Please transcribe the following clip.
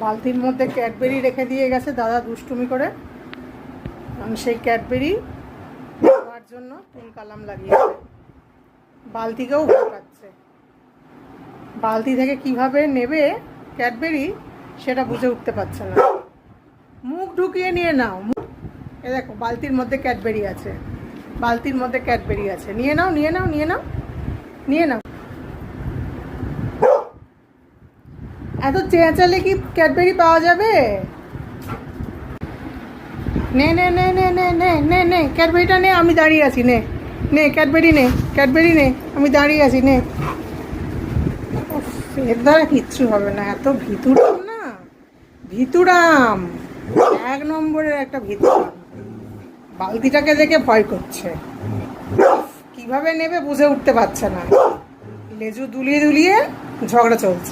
বালতির মধ্যে ক্যাডবেরি রেখে দিয়ে গেছে দাদা দুষ্টুমি করে। আমি সেই ক্যাডবেরি খাওয়ার জন্য তুল কালাম লাগিয়েছে। বালতিকেও ভোগাচ্ছে। বালতি থেকে কিভাবে নেবে ক্যাডবেরি সেটা বুঝে উঠতে পারছে না। মুখ ঢুকিয়ে নিয়ে নাও। এ দেখো বালতির মধ্যে ক্যাডবেরি আছে, বালতির মধ্যে ক্যাডবেরি আছে। নিয়ে নাও নিয়ে নাও নিয়ে নাও নিয়ে নাও। এত চেঁচালে কি ক্যাডবেরি পাওয়া যাবে? নে নে নে নে নে নে নে নে ক্যাডবেরিটা নে, আমি দাঁড়িয়ে আছি। নে নে ক্যাডবেরি নে, ক্যাডবেরি নে, আমি দাঁড়িয়ে আছি। নে। এর দ্বারা কিচ্ছু হবে না, এত ভিতুরাম না, ভিতুরাম, 1 নম্বরের একটা ভিতুরাম। বালতিটাকে দেখে ভয় করছে, কিভাবে নেবে বুঝে উঠতে পারছে না। লেজু দুলিয়ে দুলিয়ে ঝগড়া চলছে।